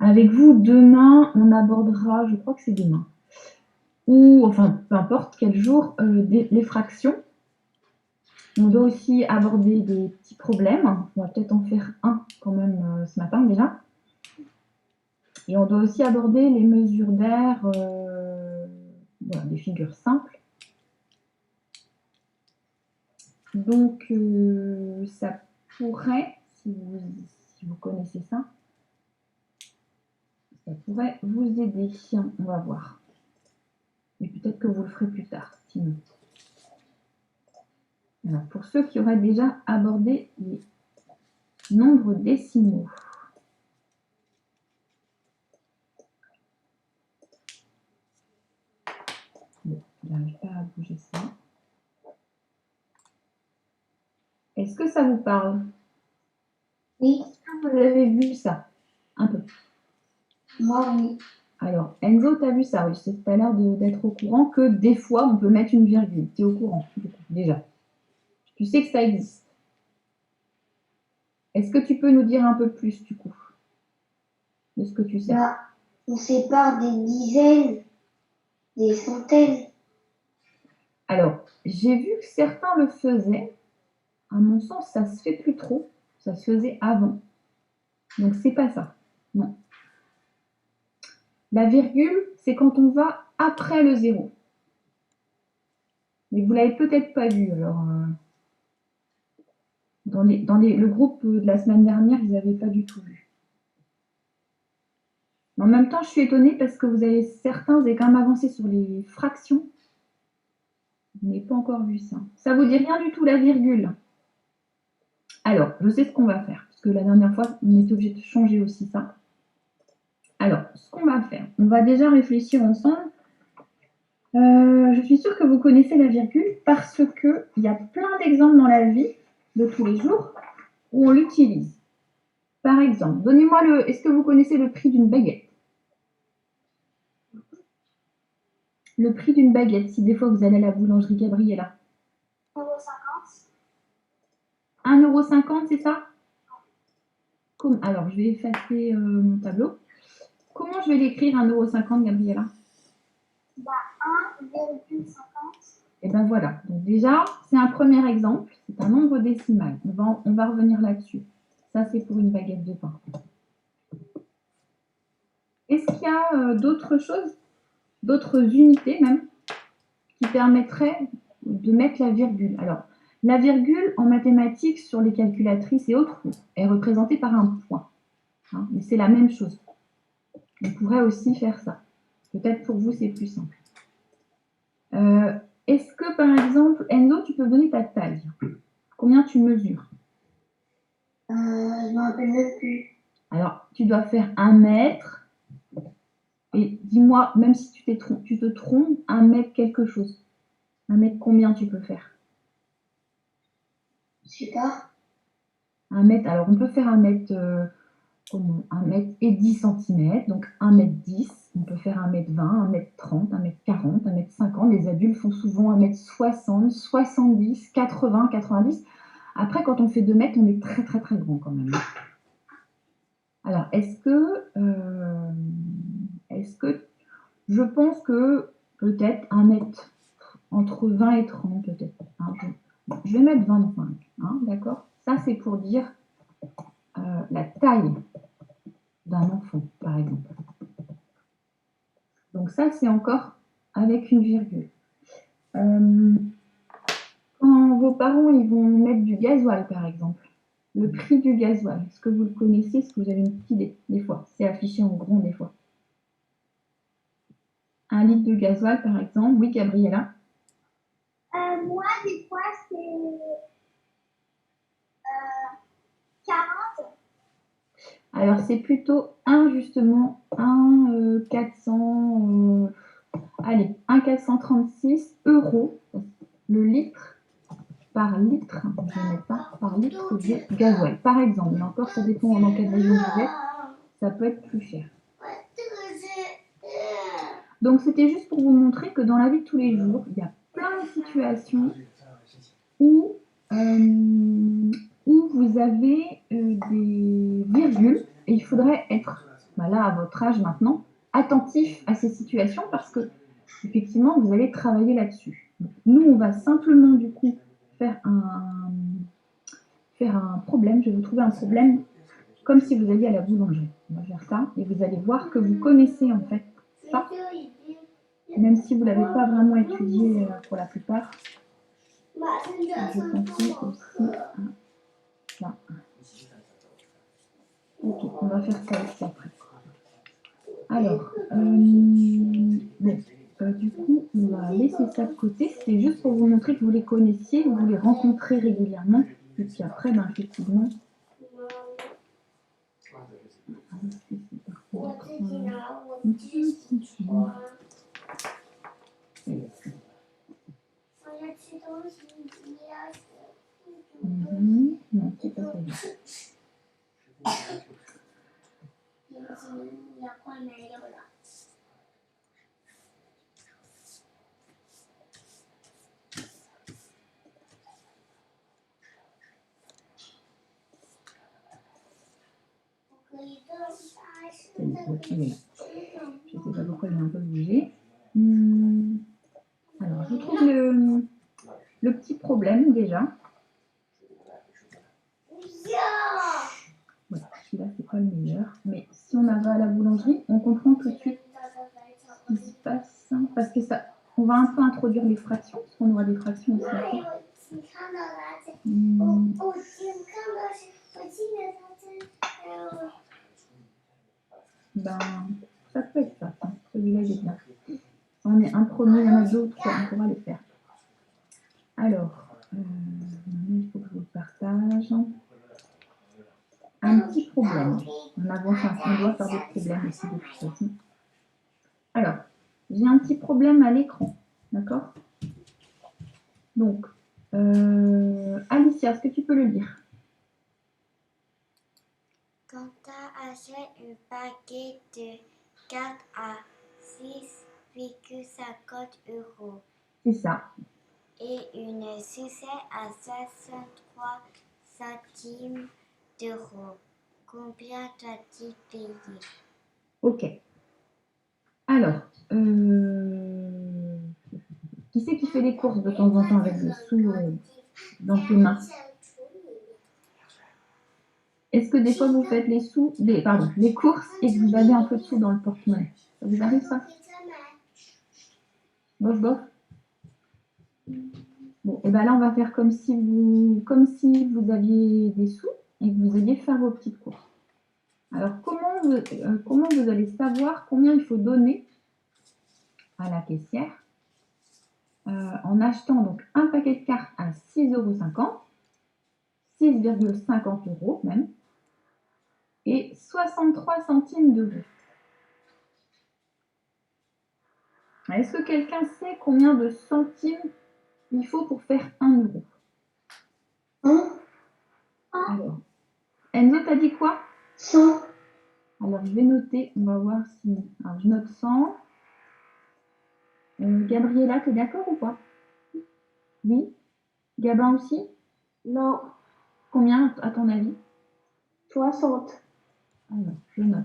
avec vous demain, on abordera, je crois que c'est demain, ou enfin peu importe quel jour, les fractions. On doit aussi aborder des petits problèmes. On va peut-être en faire un quand même ce matin déjà. Et on doit aussi aborder les mesures d'air, voilà, des figures simples. Donc, ça pourrait, si vous connaissez ça, ça pourrait vous aider. On va voir. Et peut-être que vous le ferez plus tard, sinon. Alors, pour ceux qui auraient déjà abordé les nombres décimaux. Bon, je n'arrive pas à bouger ça. Est-ce que ça vous parle? Oui, Vous avez vu ça? Un peu. moi oui. Alors, Enzo, tu as vu ça? Oui, tu as l'air d'être au courant que des fois, on peut mettre une virgule. Tu es au courant, du coup, déjà. Tu sais que ça existe. Est-ce que tu peux nous dire un peu plus, du coup, de ce que tu sais? Bah, on sépare des dizaines, des centaines. Alors, j'ai vu que certains le faisaient. À mon sens, ça se fait plus trop. Ça se faisait avant. Donc, c'est pas ça. Non. La virgule, c'est quand on va après le zéro. Mais vous l'avez peut-être pas vu. Alors, dans le groupe de la semaine dernière, ils n'avaient pas du tout vu. En même temps, je suis étonnée parce que certains avaient quand même avancé sur les fractions. Je n'ai pas encore vu ça. Ça vous dit rien du tout, la virgule? Alors, je sais ce qu'on va faire, parce que la dernière fois, on était obligé de changer aussi ça. Alors, ce qu'on va faire, on va déjà réfléchir ensemble. Je suis sûre que vous connaissez la virgule parce qu'il y a plein d'exemples dans la vie de tous les jours où on l'utilise. Par exemple, donnez-moi est-ce que vous connaissez le prix d'une baguette? Le prix d'une baguette, si des fois vous allez à la boulangerie Gabriella. 1,50 1,50 €, c'est ça? Alors, je vais effacer mon tableau. Comment je vais l'écrire 1,50 €, Gabriella? 1,50. Et bien voilà. Donc déjà, c'est un premier exemple. C'est un nombre décimal. On va revenir là-dessus. Ça, c'est pour une baguette de pain. Est-ce qu'il y a d'autres choses, d'autres unités même, qui permettraient de mettre la virgule? Alors, la virgule, en mathématiques, sur les calculatrices et autres, est représentée par un point. Hein, mais c'est la même chose. On pourrait aussi faire ça. Peut-être pour vous, c'est plus simple. Est-ce que, par exemple, Enzo, tu peux donner ta taille? Combien tu mesures? Je ne me rappelle même plus. Alors, tu dois faire 1 mètre. Et dis-moi, même si tu te trompes, 1 mètre quelque chose. 1 mètre combien tu peux faire? Je sais pas. 1 mètre, alors on peut faire 1 mètre, 1 mètre et 10 cm, donc 1 mètre 10. On peut faire 1 mètre 20, 1 mètre 30, 1 mètre 40, 1 mètre 50. Les adultes font souvent 1 mètre 60, 70, 80, 90. Après, quand on fait 2 mètres, on est très très très grand quand même. Alors, est-ce que je pense que peut-être 1 mètre entre 20 et 30 peut-être. Hein, je vais mettre 25, hein, d'accord? Ça, c'est pour dire la taille d'un enfant, par exemple. Donc ça, c'est encore avec une virgule. Quand vos parents ils vont mettre du gasoil, par exemple, le prix du gasoil, est-ce que vous le connaissez? Est-ce que vous avez une petite idée? Des fois, c'est affiché en grand des fois. 1 litre de gasoil, par exemple. Oui, Gabriella? Moi, des fois, c'est 40. Alors, c'est plutôt 1, justement, 400, allez, 1,436 € le litre par litre, je vais mettre ça, par litre de gasoil. Par exemple, mais encore, ça dépend dans quelle région vous êtes, ça peut être plus cher. Donc, c'était juste pour vous montrer que dans la vie de tous les jours, il y a plein de situations où où vous avez des virgules et il faudrait être, là à votre âge maintenant, attentif à ces situations parce que effectivement vous allez travailler là-dessus. Nous on va simplement du coup faire un problème, je vais vous trouver un problème comme si vous alliez à la boulangerie. On va faire ça et vous allez voir que vous connaissez en fait ça, même si vous ne l'avez pas vraiment étudié pour la plupart. Je pensais aussi à ça. Ok, on va faire ça aussi après. Alors, du coup, on va laisser ça de côté. C'était juste pour vous montrer que vous les connaissiez, que vous les rencontrez régulièrement. Et puis après, effectivement, non, c'est pas ça. Il est là. Je ne sais pas pourquoi il est un peu bougé. Alors, je trouve le petit problème déjà. Voilà, celui-là, c'est pas le meilleur. Mais si on va à la boulangerie, on comprend tout de suite ce qui se passe. Parce que ça, on va un peu introduire les fractions, parce qu'on aura des fractions aussi. Ça peut être ça. Celui-là, il est bien. On est un premier, il y en a d'autres, on pourra les faire. Alors, il faut que je vous le partage. Un petit problème. On avance on doit faire des problèmes ici de toute façon. Alors, j'ai un petit problème à l'écran. D'accord? Donc, Alicia, est-ce que tu peux le lire? Quand tu achètes un paquet de 4 à 6,50 €. C'est ça. Et une sucette à 63 centimes d'euros. Combien t'as-t-il payé? Ok. Alors, qui c'est qui fait les courses de temps en temps avec des sous dans ses mains? Est-ce que des fois vous faites les courses et que vous avez un peu de sous dans le porte-monnaie? Ça vous arrive ça? Bof, bof. Bon, et bien là on va faire comme si vous aviez des sous et que vous alliez faire vos petites courses. Alors comment vous allez savoir combien il faut donner à la caissière en achetant donc un paquet de cartes à 6,50 €, 6,50 € même, et 63 centimes d'euros. Est-ce que quelqu'un sait combien de centimes il faut pour faire 1 €? Alors, Enzo, t'as dit quoi? 100. Alors, je vais noter, on va voir si... Alors, je note 100. Gabriella, t'es d'accord ou pas? Oui. Gabin aussi? Non. Combien, à ton avis? 60. Alors, je note.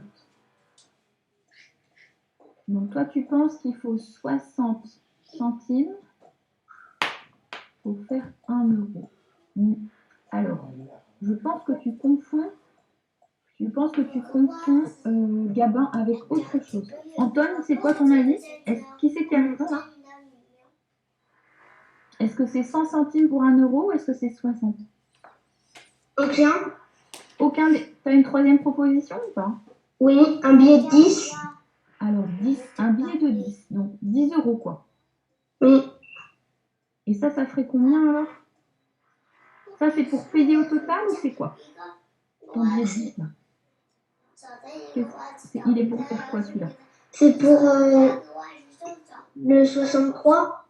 Donc, toi, tu penses qu'il faut 60 centimes pour faire 1 €. Alors, je pense que tu confonds Gabin avec autre chose. Antoine, c'est quoi ton avis? Qui c'est qui a raison là? Est-ce que c'est 100 centimes pour 1 € ou est-ce que c'est 60? Aucun. Aucun. T'as une troisième proposition ou pas? Oui, un billet de 10. Alors 10, un billet de 10, donc 10 € quoi. Oui. Et ça ferait combien alors? Ça c'est pour payer au total ou c'est quoi? Ton billet de 10 là. Il est pour faire quoi celui-là? C'est pour le 63.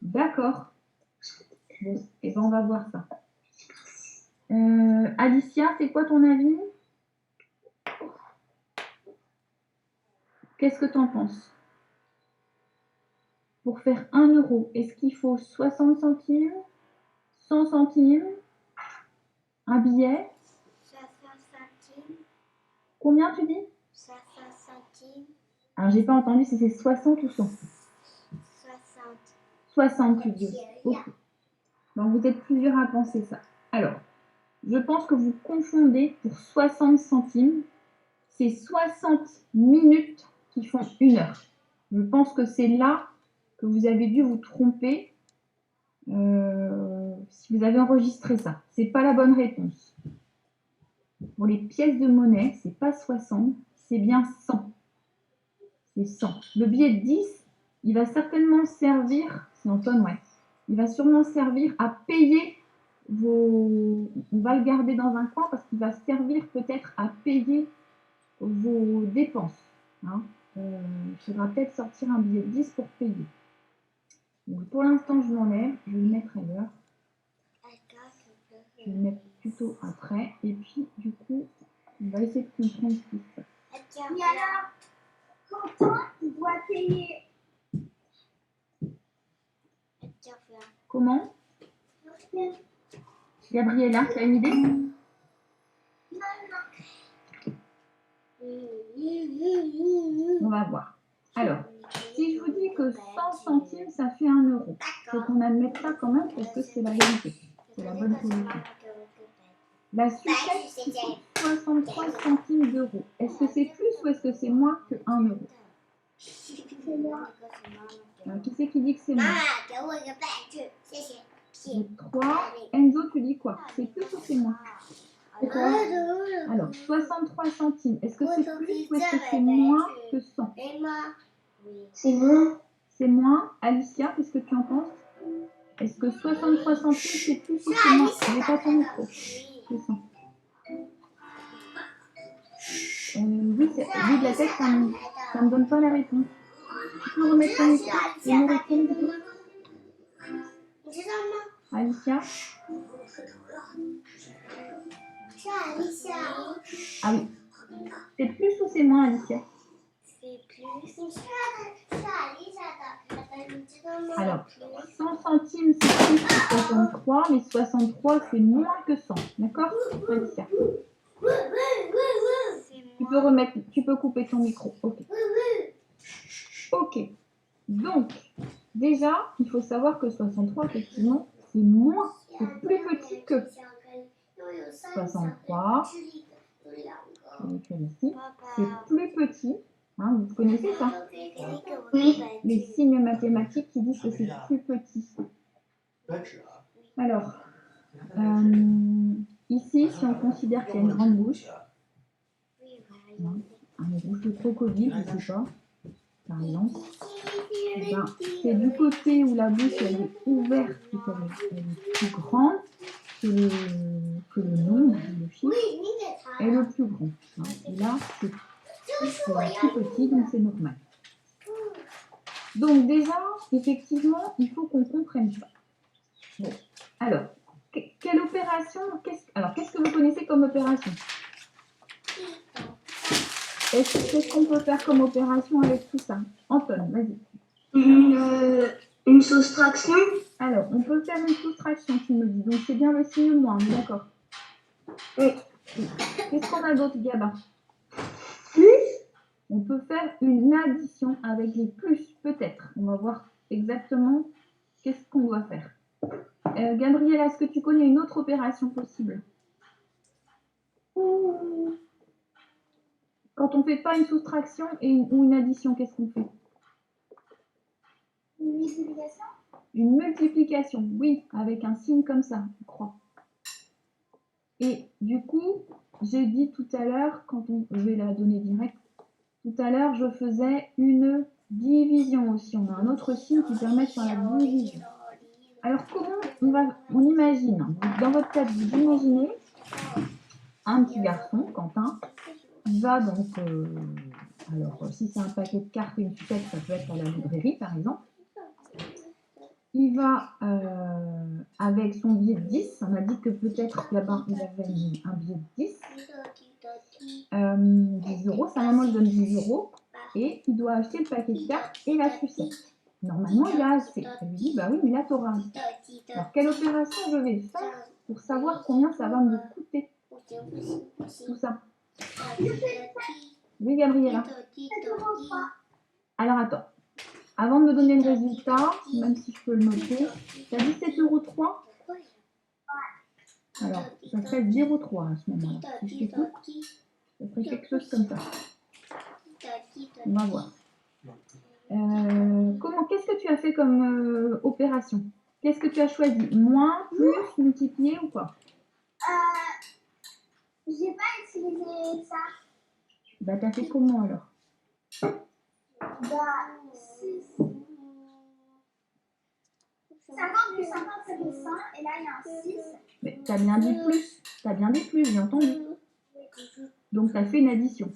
D'accord. Bon, et ben on va voir ça. Alicia, c'est quoi ton avis? Qu'est-ce que tu en penses? Pour faire 1 €, est-ce qu'il faut 60 centimes, 100 centimes. Un billet. 60 centimes. Combien tu dis? 60 centimes. Alors, j'ai pas entendu si c'est 60 ou 100. 60. 60, tu dis. Ok. Donc, vous êtes plusieurs à penser ça. Alors, je pense que vous confondez pour 60 centimes. C'est 60 minutes qui font 1 heure. Je pense que c'est là que vous avez dû vous tromper si vous avez enregistré ça. C'est pas la bonne réponse. Pour les pièces de monnaie, c'est pas 60, c'est bien 100. C'est 100. Le billet de 10, il va certainement servir, c'est Antoine, ouais, il va sûrement servir à payer vos... On va le garder dans un coin parce qu'il va servir peut-être à payer vos dépenses. Hein. Il faudra peut-être sortir un billet de 10 pour payer. Donc, pour l'instant, je l'enlève, je vais le mettre ailleurs. Je vais le mettre plutôt après. Et puis, du coup, on va essayer de comprendre ce qui se passe. Et alors, quand tu dois payer. Comment? Gabriella, tu as une idée? On va voir. Alors, si je vous dis que 100 centimes, ça fait 1 euro, faut qu'on admette ça quand même parce que c'est la vérité. C'est la bonne vérité. La sucette coûte 63 centimes d'euros. Est-ce que c'est plus ou est-ce que c'est moins que 1 euro? Alors, qui c'est qui dit que c'est moins? 3. Enzo, tu dis quoi? C'est plus ou c'est moins? Alors, 63 centimes. Est-ce que c'est plus ou est-ce que c'est moins que 100? C'est bon. C'est moins. Alicia, qu'est-ce que tu en penses? Est-ce que 63 centimes, c'est plus ou c'est moins? Je n'ai pas ton micro. C'est 100. Oui, vu de la tête, ça me donne pas la réponse. Tu peux remettre ton micro et me répondre du coup? Alicia? Ah oui. C'est plus ou c'est moins, Alicia? C'est plus. Alors, 100 centimes, c'est plus que 63, mais 63, c'est moins que 100. D'accord, Alicia? Tu peux couper ton micro. Ok. Ok. Donc, déjà, il faut savoir que 63, effectivement, c'est moins, c'est plus petit que 63. Je vais écrire ici. C'est plus petit. Hein, vous connaissez ça? Oui. Les signes mathématiques qui disent que c'est plus petit. Alors, ici, si on considère qu'il y a une grande bouche, une bouche de crocodile, je ne sais pas, par exemple, ben, c'est du côté où la bouche elle est ouverte et qu'elle est plus grande que le nombre, le chiffre, est le plus grand. Hein. Et là, c'est plus petit, donc c'est normal. Donc déjà, effectivement, il faut qu'on comprenne ça. Bon. Alors, quelle opération, qu'est-ce que vous connaissez comme opération? Qu'est-ce qu'on peut faire comme opération avec tout ça? Antoine, vas-y. Une soustraction. Alors, on peut faire une soustraction, tu me dis. Donc, c'est bien le signe moins, on est d'accord? Oui. Qu'est-ce qu'on a d'autre, Gaba? Plus. On peut faire une addition avec les plus, peut-être. On va voir exactement qu'est-ce qu'on doit faire. Gabriella, est-ce que tu connais une autre opération possible? Quand on ne fait pas une soustraction ou une addition, qu'est-ce qu'on fait? Une multiplication? Une multiplication, oui, avec un signe comme ça, je crois. Et du coup, j'ai dit tout à l'heure, je vais la donner direct, tout à l'heure, je faisais une division aussi. On a un autre signe qui permet de faire la division. Alors, comment on imagine, dans votre tête, vous imaginez un petit garçon, Quentin, il va donc, alors si c'est un paquet de cartes et une sucette, ça peut être à la librairie par exemple. Il va avec son billet de 10, on a dit que peut-être là-bas il avait un billet de 10, 10 euros, sa maman lui donne 10 euros et il doit acheter le paquet de cartes et la sucette. Normalement, il y a assez. Elle lui dit, bah oui, mais là, tu auras assez. Alors, quelle opération je vais faire pour savoir combien ça va me coûter, tout ça? Oui, Gabriella. Alors, attends. Avant de me donner le résultat, même si je peux le noter, tu as dit 7,03 €. Alors, ça serait 0,3 à ce moment-là. Si je t'écoute, ça serait quelque chose comme ça. On va voir. Qu'est-ce que tu as fait comme opération? Qu'est-ce que tu as choisi? Moins, plus, multiplier ou quoi? J'ai pas utilisé ça. Bah, tu as fait comment alors? Bah, 50 plus 50, ça fait 100. Et là, il y a un 6. Mais tu as bien dit plus. Tu as bien dit plus, j'ai entendu. Donc, tu as fait une addition.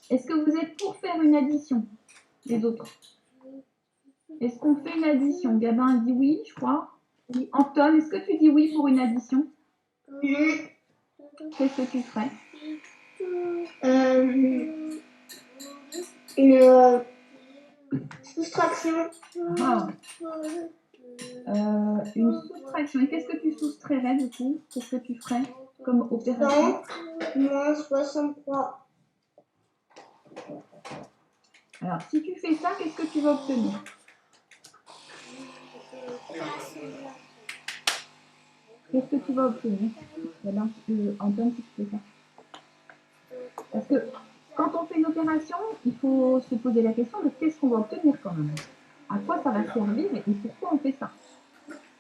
Est-ce que vous êtes pour faire une addition, les autres? Est-ce qu'on fait une addition? Gabin dit oui, je crois. Oui. Anton, est-ce que tu dis oui pour une addition? Qu'est-ce que tu ferais? Une soustraction. Ah. Une soustraction. Et qu'est-ce que tu soustrairais du coup? Qu'est-ce que tu ferais comme opération? 100 moins 63. Alors, si tu fais ça, qu'est-ce que tu vas obtenir? Qu'est-ce que tu vas obtenir? Antoine, si tu fais ça. Parce que quand on fait une opération, il faut se poser la question de qu'est-ce qu'on va obtenir quand même. À quoi ça va servir et pourquoi on fait ça.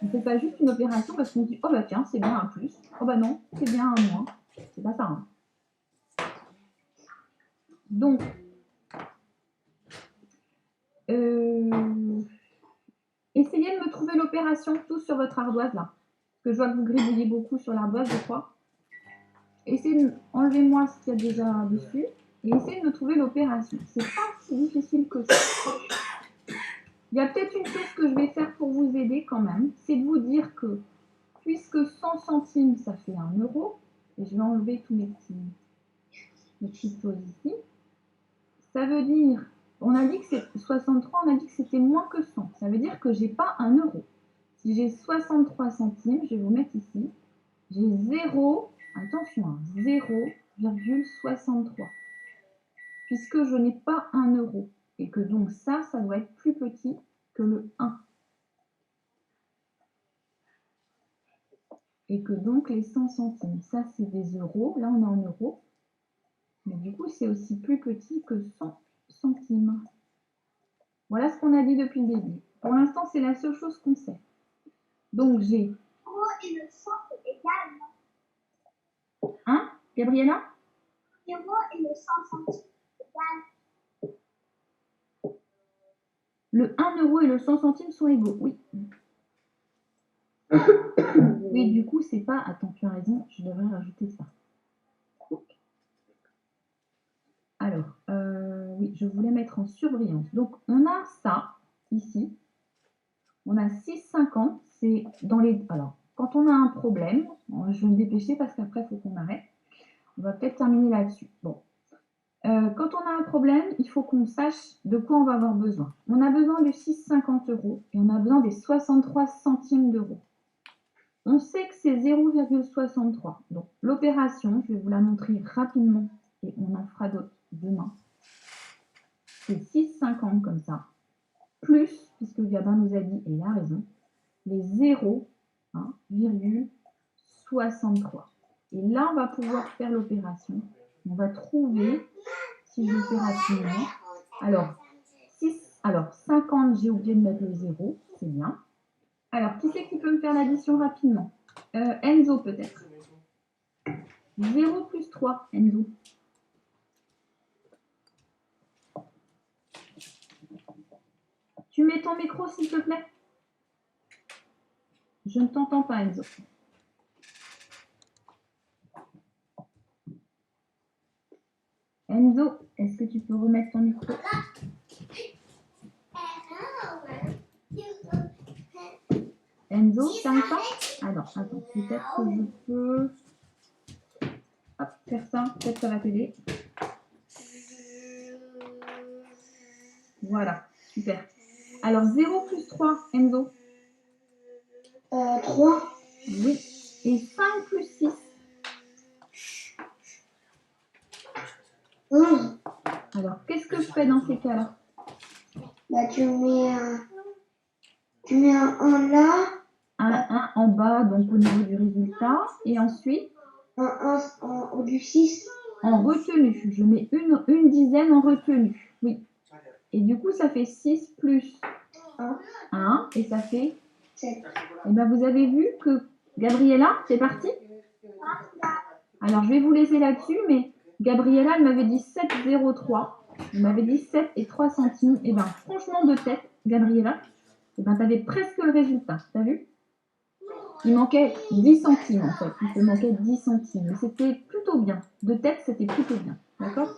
On ne fait pas juste une opération parce qu'on dit « Oh bah tiens, c'est bien un plus. Oh bah non, c'est bien un moins. » C'est pas ça. Hein. Donc, essayez de me trouver l'opération tous sur votre ardoise là. Parce que je vois que vous gribouillez beaucoup sur l'ardoise, je crois. Essayez d'enlever-moi ce qu'il y a déjà dessus et essayez de me trouver l'opération. C'est pas si difficile que ça. Il y a peut-être une chose que je vais faire pour vous aider quand même, c'est de vous dire que puisque 100 centimes ça fait 1 €, et je vais enlever tous mes petites choses ici, ça veut dire, on a dit que c'est 63, on a dit que c'était moins que 100. Ça veut dire que j'ai pas 1 €. Si j'ai 63 centimes, je vais vous mettre ici, j'ai 0, attention, hein, 0,63. Puisque je n'ai pas 1 € et que donc ça doit être plus petit que le 1. Et que donc les 100 centimes, ça c'est des euros, là on est en euros, mais du coup c'est aussi plus petit que 100 centimes. Voilà ce qu'on a dit depuis le début. Pour l'instant c'est la seule chose qu'on sait. Donc j'ai... L'euro et le 100 c'est égal, non? Hein, Gabriella? L'euro et le 100 centimes c'est égal. Le 1 € et le 100 centimes sont égaux, oui. Oui, du coup, c'est pas... Attends, tu as raison, je devrais rajouter ça. Alors, oui, je voulais mettre en surbrillance. Donc, on a ça, ici. On a 6,50. C'est dans les... Alors, quand on a un problème, je vais me dépêcher parce qu'après, il faut qu'on arrête. On va peut-être terminer là-dessus. Bon. Quand on a un problème, il faut qu'on sache de quoi on va avoir besoin. On a besoin de 6,50 € et on a besoin des 63 centimes d'euros. On sait que c'est 0,63. Donc, l'opération, je vais vous la montrer rapidement et on en fera d'autres demain. C'est 6,50 comme ça, plus, puisque Gabin nous a dit, et il a raison, les 0,63. Et là, on va pouvoir faire l'opération. On va trouver, si je le fais rapidement, alors 50, j'ai oublié de mettre le 0, c'est bien. Alors, qui c'est qui peut me faire l'addition rapidement? Enzo, peut-être. 0 plus 3, Enzo. Tu mets ton micro, s'il te plaît? Je ne t'entends pas, Enzo. Enzo, est-ce que tu peux remettre ton micro? Enzo, t'arrives pas? Ah non, attends, peut-être que je peux faire ça, peut-être ça va t'aider. Voilà, super. Alors 0 plus 3, Enzo. 3. Oui. Et 5 plus 6. 11. Alors, qu'est-ce que je fais dans ces cas-là? Bah, tu mets un 1 là. Un 1 en bas, donc au niveau du résultat. Et ensuite, Un 1 du 6. en retenue. Je mets une dizaine en retenue. Oui. Et du coup, ça fait 6 plus 1. Et ça fait 7. Eh bien, vous avez vu que Gabriella, c'est parti? Alors, je vais vous laisser là-dessus, mais Gabriella, elle m'avait dit 7,03. Elle m'avait dit 7 et 3 centimes. Eh bien, franchement, de tête, Gabriella, eh ben, tu avais presque le résultat. Tu as vu? Il manquait 10 centimes, en fait. Il te manquait 10 centimes. Mais c'était plutôt bien. De tête, c'était plutôt bien. D'accord?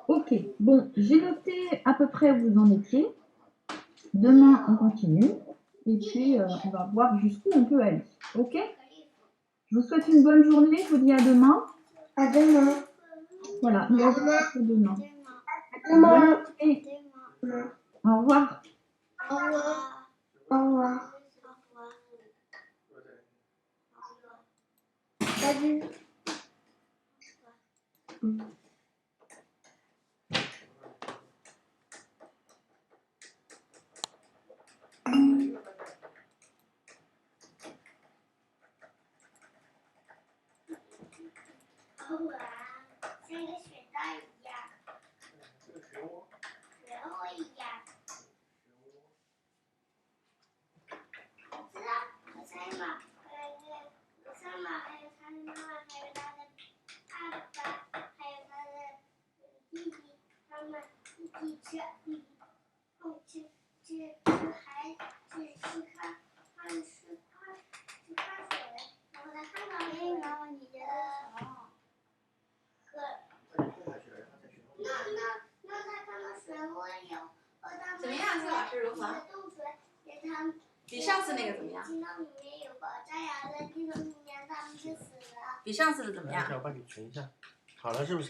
Ok. Bon, j'ai noté à peu près où vous en étiez. Demain, on continue. Et puis, on va voir jusqu'où on peut aller. Ok? Je vous souhaite une bonne journée. Je vous dis à demain. À demain. Voilà. Nous allons pour demain. Demain. Et au revoir. Au revoir. Au revoir. Salut.怎么样？这老师如何？比上次那个怎么样？比上次的怎么样？我帮你存一下，好了是不是啊？